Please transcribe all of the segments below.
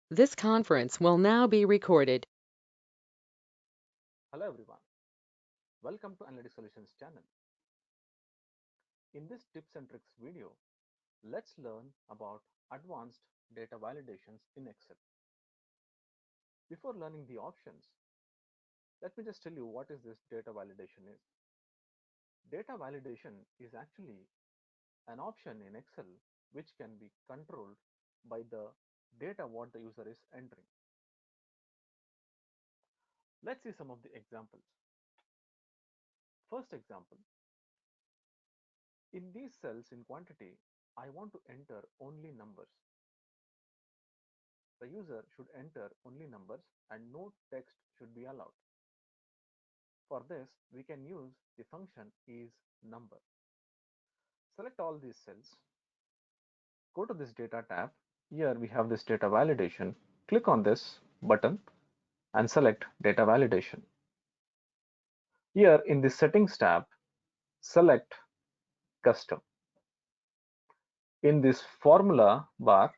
This conference will now be recorded. Hello everyone, welcome to Analytic Solutions channel. In this tips and tricks video, let's learn about advanced data validations in Excel. Before learning the options, let me just tell you what is this data validation is. Data validation is actually an option in Excel which can be controlled by the data what the user is entering. Let's see some of the examples. First example, in these cells in quantity, I want to enter only numbers. The user should enter only numbers and no text should be allowed. For this, we can use the function isNumber. Select all these cells. Go to this data tab. Here we have this data validation. Click on this button and select data validation. Here in the settings tab, select custom. In this formula bar,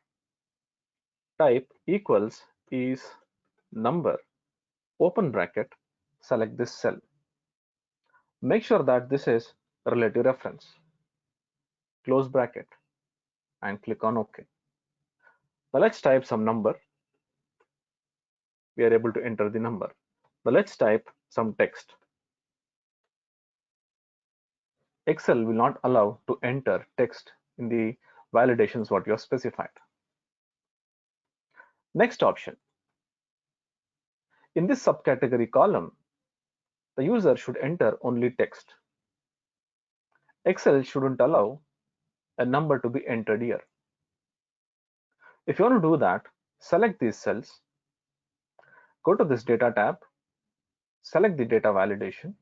type equals is number, open bracket, select this cell. Make sure that this is relative reference, close bracket, and click on OK. Now let's type some number. We are able to enter the number. Now let's type some text. Excel will not allow to enter text in the validations what you have specified. Next option. In this subcategory column, the user should enter only text. Excel shouldn't allow a number to be entered here. If you want to do that, select these cells, go to this data tab, select the data validation.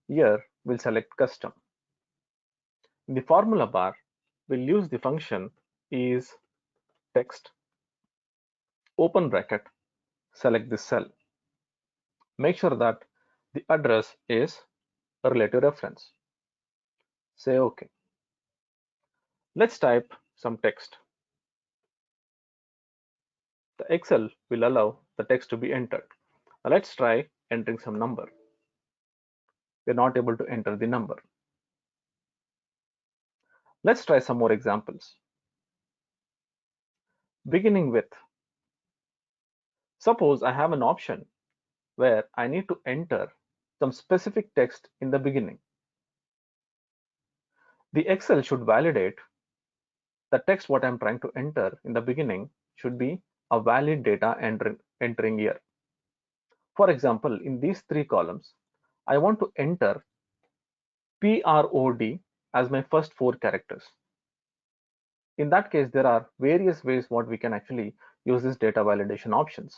Here we'll select custom. In the formula bar, we'll use the function is text, open bracket, select this cell. Make sure that the address is a relative reference. Say OK. Let's type some text. The Excel will allow the text to be entered. Now let's try entering some number. We're not able to enter the number. Let's try some more examples. Beginning with, suppose I have an option where I need to enter some specific text in the beginning. The Excel should validate the text what I'm trying to enter in the beginning should be a valid data entering here. For example, in these three columns, I want to enter PROD as my first four characters. In that case, there are various ways what we can actually use this data validation options.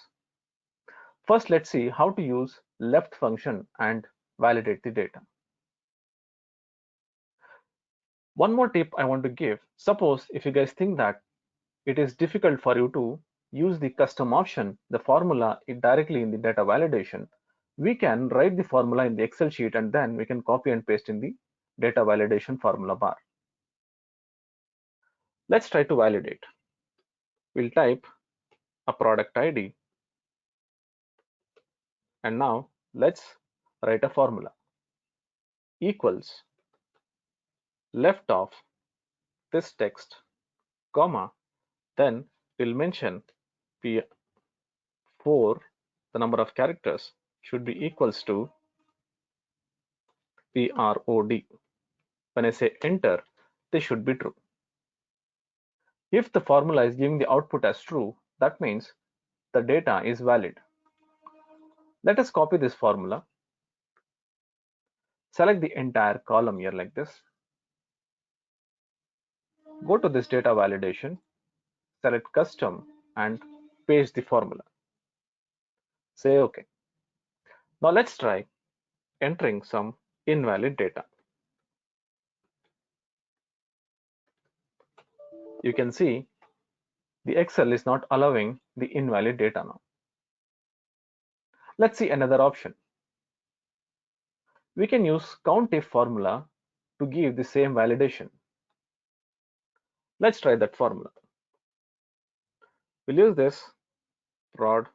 First, let's see how to use left function and validate the data. One more tip I want to give. Suppose if you guys think that it is difficult for you to use the custom option, the formula directly in the data validation, we can write the formula in the Excel sheet and then we can copy and paste in the data validation formula bar. Let's try to validate. We'll type a product ID and now let's write a formula equals left of this text, comma, then we'll mention P4, the number of characters should be equals to PROD. When I say enter, this should be true. If the formula is giving the output as true, that means the data is valid. Let us copy this formula. Select the entire column here like this. Go to this data validation, select custom and paste the formula. Say OK. Now let's try entering some invalid data. You can see the Excel is not allowing the invalid data now. Let's see another option. We can use COUNTIF formula to give the same validation. Let's try that formula. We'll use this prod,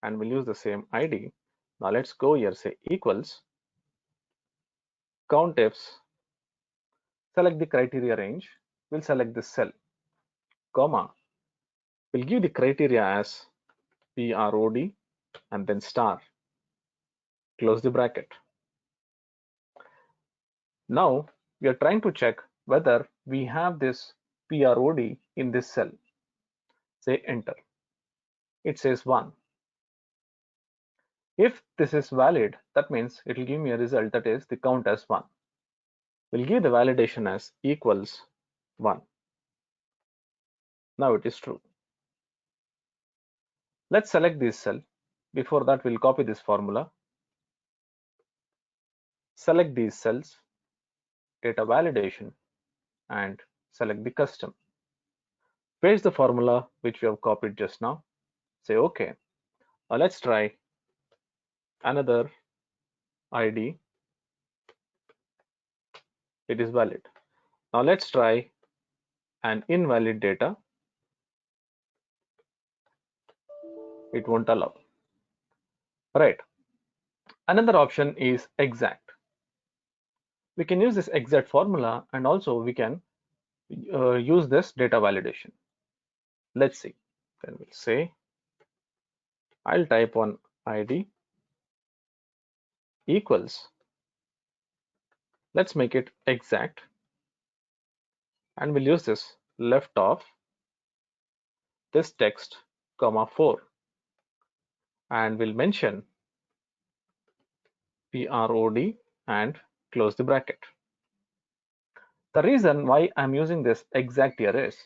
and we'll use the same ID. Now let's go here, say equals countifs, select the criteria range, we'll select this cell, comma, we'll give the criteria as PROD and then star, close the bracket. Now we are trying to check whether we have this PROD in this cell. Say enter. It says 1. If this is valid, that means it will give me a result that is the count as 1. We'll give the validation as equals 1. Now it is true. Let's select this cell. Before that, we'll copy this formula. Select these cells, data validation, and select the custom. Paste the formula which we have copied just now. Say OK. Now let's try another ID. It is valid. Now let's try an invalid data. It won't allow. Right. Another option is exact. We can use this exact formula, and also we can use this data validation. Let's see. Then we'll say I'll type on ID equals, let's make it exact, and we'll use this left of this text comma 4, and we'll mention PROD and close the bracket. The reason why I'm using this exact here is,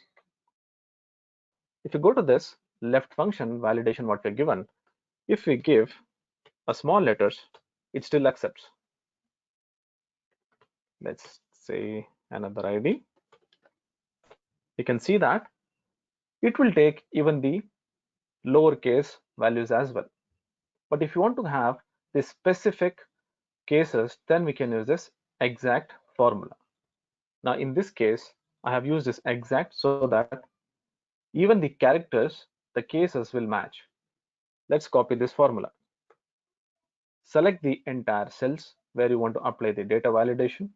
if you go to this left function validation what we're given, if we give a small letters, it still accepts. Let's say another ID. You can see that it will take even the lowercase values as well. But if you want to have the specific cases, then we can use this exact formula. Now in this case, I have used this exact so that even the characters, the cases will match. Let's copy this formula. Select the entire cells where you want to apply the data validation.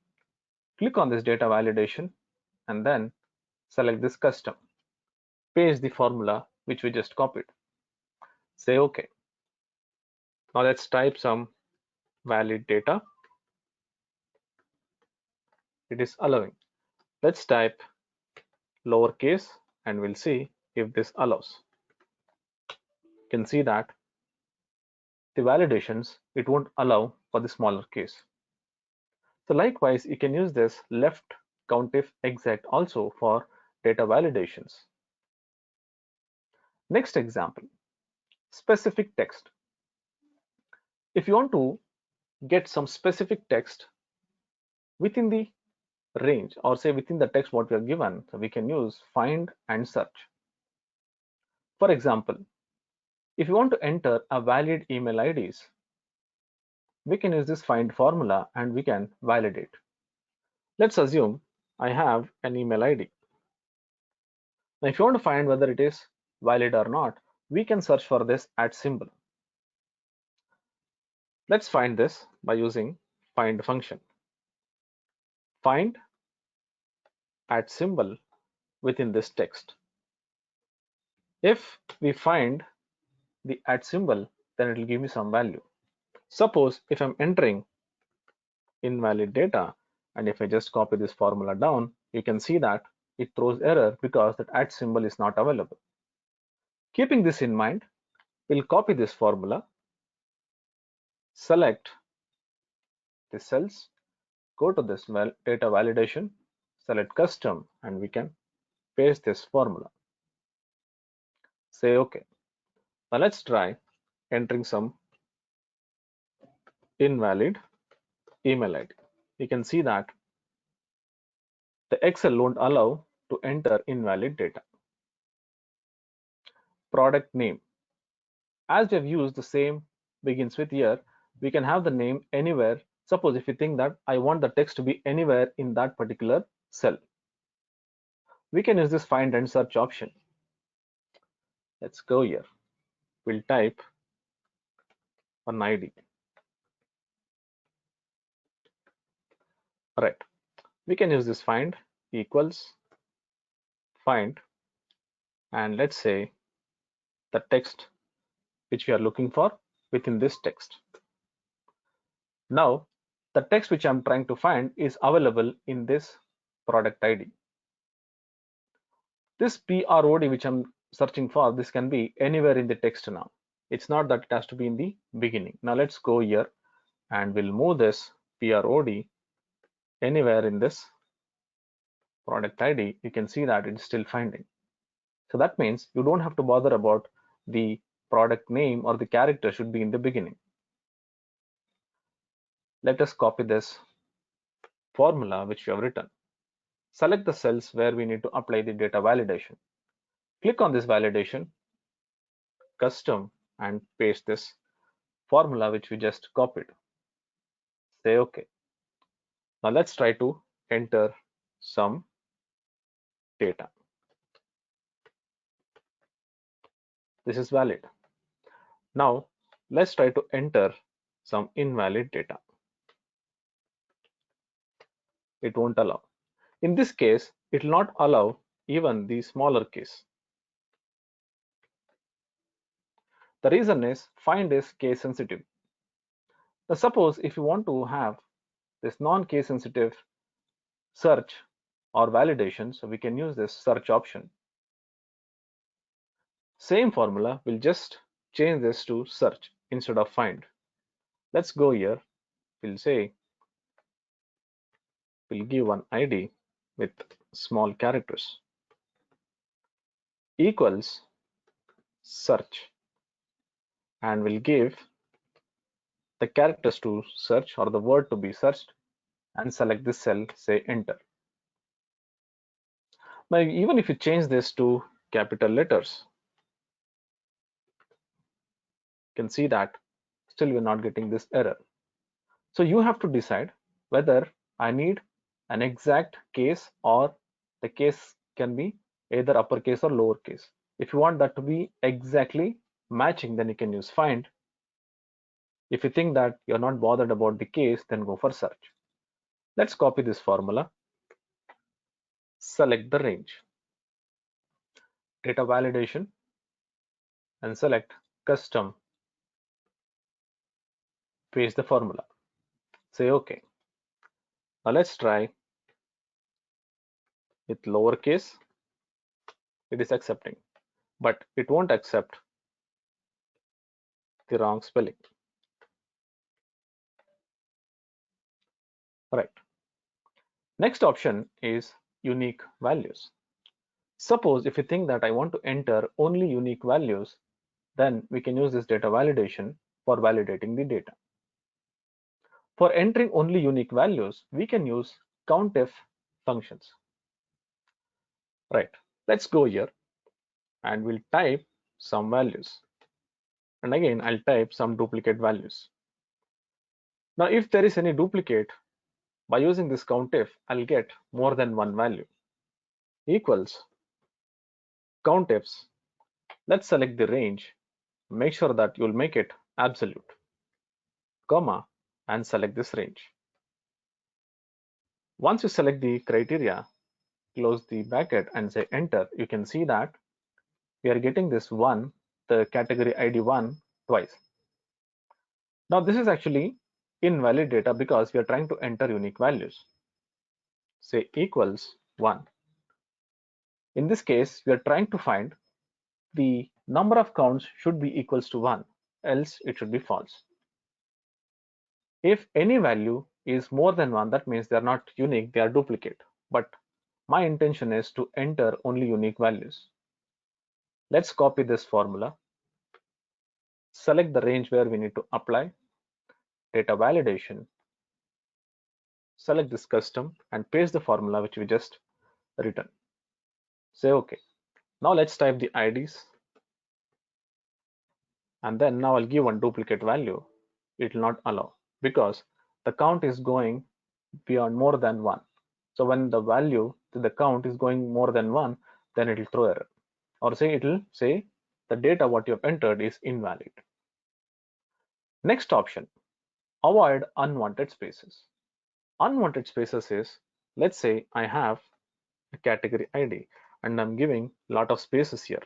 Click on this data validation and then select this custom. Paste the formula which we just copied. Say OK. Now let's type some valid data. It is allowing. Let's type lowercase and we'll see if this allows. You can see that the validations, it won't allow for the smaller case. So likewise, you can use this left countif exact also for data validations. Next example, specific text. If you want to get some specific text within the range, or say within the text what we are given, so we can use find and search. For example, if you want to enter a valid email IDs, we can use this find formula and we can validate. Let's assume I have an email ID. Now, if you want to find whether it is valid or not, we can search for this @ symbol. Let's find this by using find function. Find @ symbol within this text. If we find the @ symbol, then it will give me some value. Suppose if I'm entering invalid data, and if I just copy this formula down, you can see that it throws error because that @ symbol is not available. Keeping this in mind, we'll copy this formula, select the cells, go to this data validation, select custom, and we can paste this formula. Say OK. Now let's try entering some invalid email ID. You can see that the Excel won't allow to enter invalid data. Product name. As we have used the same begins with here, we can have the name anywhere. Suppose if you think that I want the text to be anywhere in that particular cell, we can use this find and search option. Let's go here. we'll type an ID. Right. We can use this find equals find, and let's say the text which we are looking for within this text. Now, the text which I'm trying to find is available in this product ID. This PROD which I'm searching for, this can be anywhere in the text now. It's not that it has to be in the beginning. Now let's go here and we'll move this PROD anywhere in this product ID. You can see that it's still finding. So that means you don't have to bother about the product name or the character should be in the beginning. Let us copy this formula which we have written. Select the cells where we need to apply the data validation. Click on this validation, custom, and paste this formula which we just copied. Say OK. Now let's try to enter some data. This is valid. Now let's try to enter some invalid data. It won't allow. In this case, it will not allow even the smaller case. The reason is find is case sensitive. Now suppose if you want to have this non-case sensitive search or validation, so we can use this search option. Same formula, we'll just change this to search instead of find. Let's go here. We'll say we'll give one ID with small characters equals search, and we'll give the characters to search or the word to be searched and select this cell, say enter. Now even if you change this to capital letters, you can see that still we're not getting this error. So you have to decide whether I need an exact case or the case can be either uppercase or lowercase. If you want that to be exactly matching, then you can use find. If you think that you're not bothered about the case, then go for search. Let's copy this formula. Select the range, data validation, and select custom. Paste the formula. Say OK. Now let's try with lowercase. It is accepting, but it won't accept the wrong spelling. Right. Next option is unique values. Suppose if you think that I want to enter only unique values, then we can use this data validation for validating the data. For entering only unique values, we can use COUNTIF functions. Right. Let's go here and we'll type some values. And again, I'll type some duplicate values. Now, if there is any duplicate, by using this COUNTIF, I'll get more than one value. Equals COUNTIFs. Let's select the range. Make sure that you'll make it absolute, comma, and select this range. Once you select the criteria, close the bracket and say enter, you can see that we are getting this one, the category ID 1 twice. Now this is actually invalid data because we are trying to enter unique values. Say equals 1. In this case, we are trying to find the number of counts should be equals to 1, else it should be false. If any value is more than 1, that means they are not unique, they are duplicate. But my intention is to enter only unique values. Let's copy this formula. Select the range where we need to apply data validation. Select this custom and paste the formula which we just written. Say OK. Now let's type the IDs. And then now I'll give one duplicate value. It will not allow because the count is going beyond more than 1. So when the value to the count is going more than 1, then it will throw error. Or say it will say the data what you have entered is invalid. Next option, avoid unwanted spaces. Unwanted spaces is, let's say I have a category ID and I'm giving a lot of spaces here.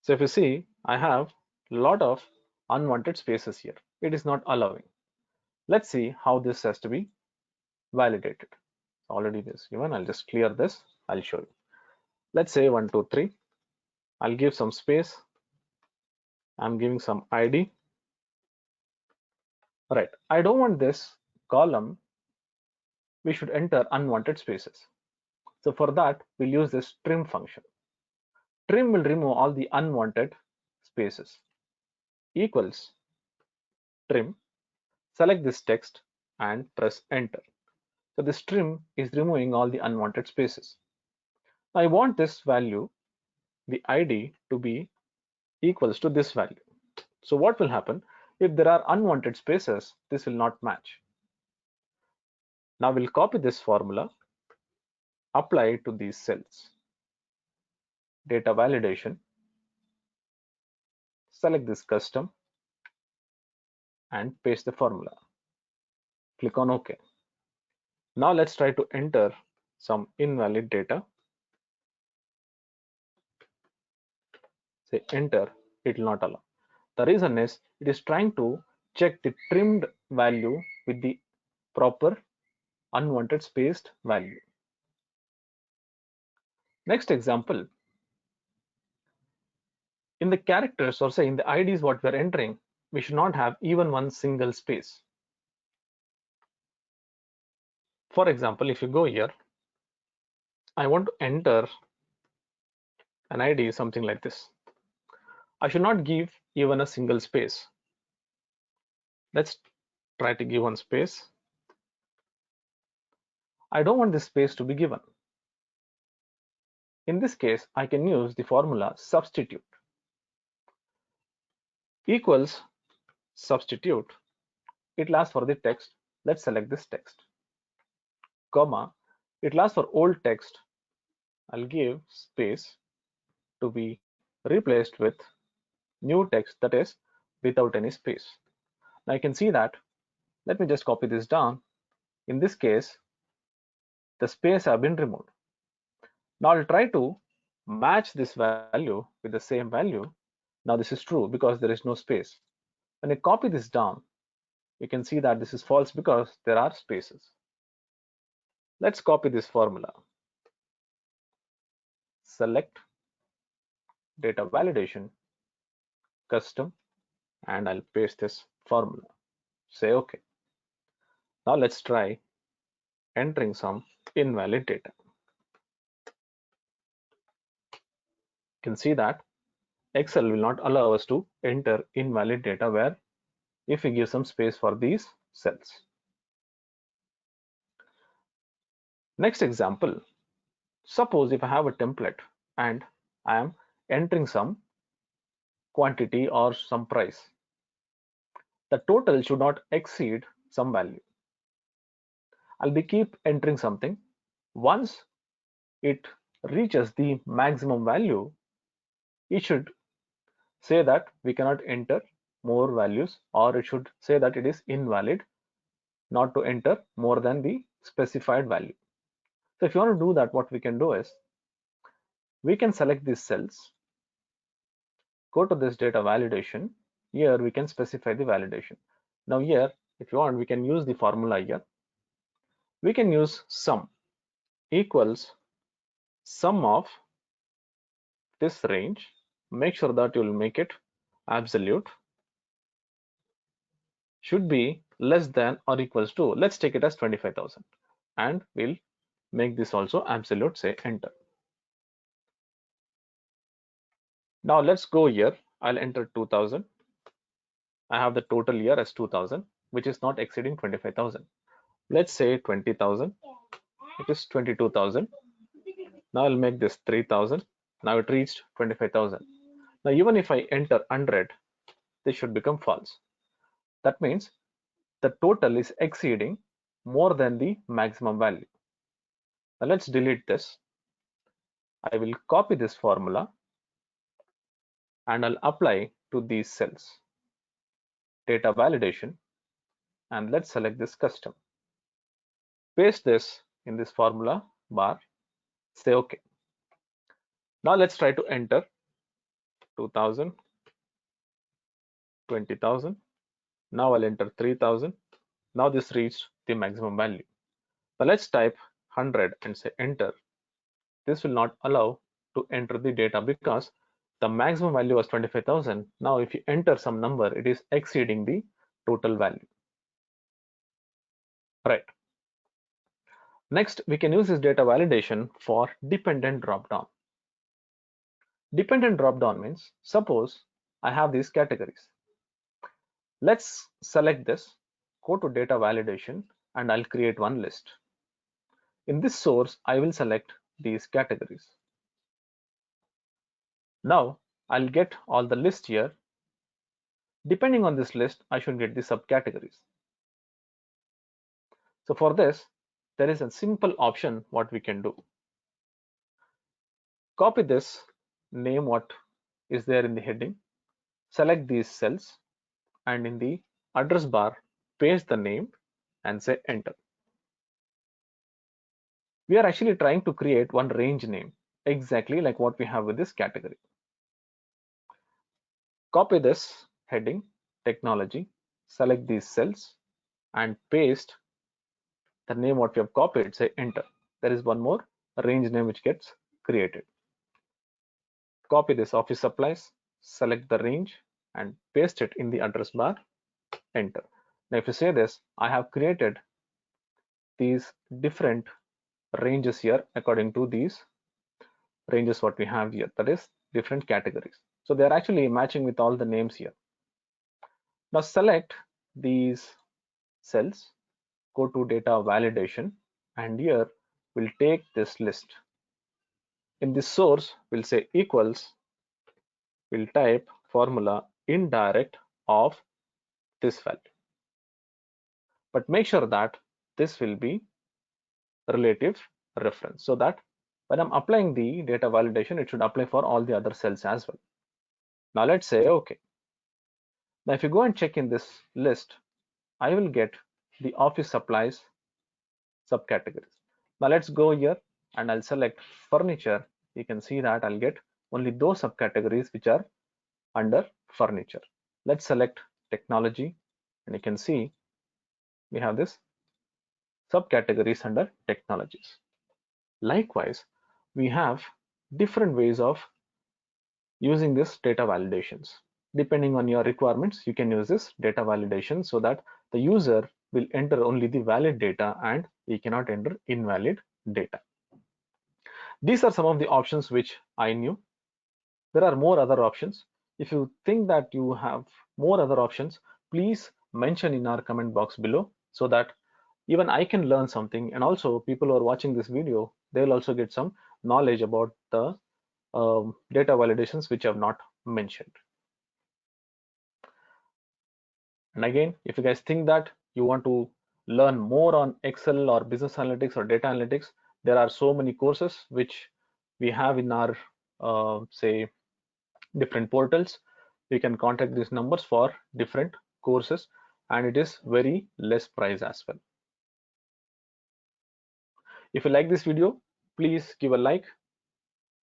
So if you see, I have a lot of unwanted spaces here. It is not allowing. Let's see how this has to be validated. Already this given. I'll just clear this. I'll show you. Let's say 1, 2, 3. I'll give some space. I'm giving some ID. Right. I don't want this column. We should enter unwanted spaces. So for that, we'll use this trim function. Trim will remove all the unwanted spaces. Equals trim. Select this text and press enter. So this trim is removing all the unwanted spaces. I want this value, the ID, to be equals to this value. So what will happen? If there are unwanted spaces, this will not match. Now we'll copy this formula, apply it to these cells. Data validation, select this custom and paste the formula. Click on OK. Now let's try to enter some invalid data. Say enter, it will not allow. The reason is it is trying to check the trimmed value with the proper unwanted spaced value. Next example, in the characters or say in the IDs what we are entering, we should not have even one single space. For example, if you go here, I want to enter an ID something like this. I should not give even a single space. Let's try to give one space. I don't want this space to be given. In this case, I can use the formula substitute. Equals substitute. It lasts for the text. Let's select this text. Comma. It lasts for old text. I'll give space to be replaced with new text, that is without any space. Now you can see that. Let me just copy this down. In this case, the space have been removed. Now I'll try to match this value with the same value. Now this is true because there is no space. When I copy this down, you can see that this is false because there are spaces. Let's copy this formula. Select data validation, custom, and I'll paste this formula. Say OK. Now let's try entering some invalid data. You can see that Excel will not allow us to enter invalid data where if we give some space for these cells. Next example, suppose if I have a template and I am entering some quantity or some price, the total should not exceed some value. I'll be keep entering something. Once it reaches the maximum value, it should say that we cannot enter more values, or it should say that it is invalid not to enter more than the specified value. So if you want to do that, what we can do is we can select these cells, go to this data validation. Here we can specify the validation. Now here, if you want, we can use the formula here. We can use sum equals sum of this range. Make sure that you will make it absolute, should be less than or equals to, let's take it as 25,000, and we'll make this also absolute. Say enter. Now let's go here. I'll enter 2000. I have the total here as 2000, which is not exceeding 25,000. Let's say 20,000. It is 22,000. Now I'll make this 3,000. Now it reached 25,000. Now even if I enter 100, this should become false. That means the total is exceeding more than the maximum value. Now let's delete this. I will copy this formula and I'll apply to these cells. Data validation, and let's select this custom. Paste this in this formula bar, say OK. Now let's try to enter 2000, 20,000. Now I'll enter 3,000. Now this reached the maximum value. Now let's type 100 and say enter. This will not allow to enter the data because the maximum value was 25,000. Now if you enter some number, it is exceeding the total value. Right. Next, we can use this data validation for dependent dropdown. Dependent dropdown means, suppose I have these categories. Let's select this, go to data validation, and I'll create one list. In this source, I will select these categories. Now I'll get all the list here. Depending on this list, I should get the subcategories. So for this, there is a simple option what we can do. Copy this name what is there in the heading, select these cells, and in the address bar, paste the name and say enter. We are actually trying to create one range name, exactly like what we have with this category. Copy this heading, technology, select these cells and paste the name what we have copied, say enter. There is one more range name which gets created. Copy this office supplies, select the range and paste it in the address bar, enter. Now if you say this, I have created these different ranges here according to these ranges what we have here, that is different categories. So they are actually matching with all the names here. Now select these cells, go to data validation, and here we'll take this list. In this source, we'll say equals, we'll type formula indirect of this value. But make sure that this will be relative reference so that when I'm applying the data validation, it should apply for all the other cells as well. Now let's say OK. Now if you go and check in this list, I will get the office supplies subcategories. Now let's go here and I'll select furniture. You can see that I'll get only those subcategories which are under furniture. Let's select technology and you can see we have this subcategories under technologies. Likewise, we have different ways of using this data validations. Depending on your requirements, you can use this data validation so that the user will enter only the valid data and he cannot enter invalid data. These are some of the options which I knew. There are more other options. If you think that you have more other options, please mention in our comment box below so that even I can learn something, and also people who are watching this video, they'll also get some knowledge about the data validations which I have not mentioned. And again, if you guys think that you want to learn more on Excel or business analytics or data analytics, there are so many courses which we have in our say different portals. You can contact these numbers for different courses, and it is very less price as well. If you like this video, please give a like,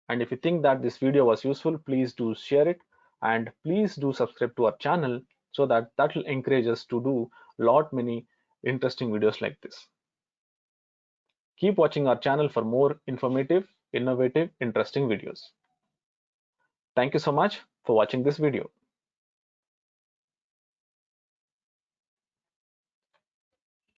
and if you think that this video was useful, please do share it, and please do subscribe to our channel so that will encourage us to do many interesting videos like this. Keep watching our channel for more informative, innovative, interesting videos. Thank you so much for watching this video.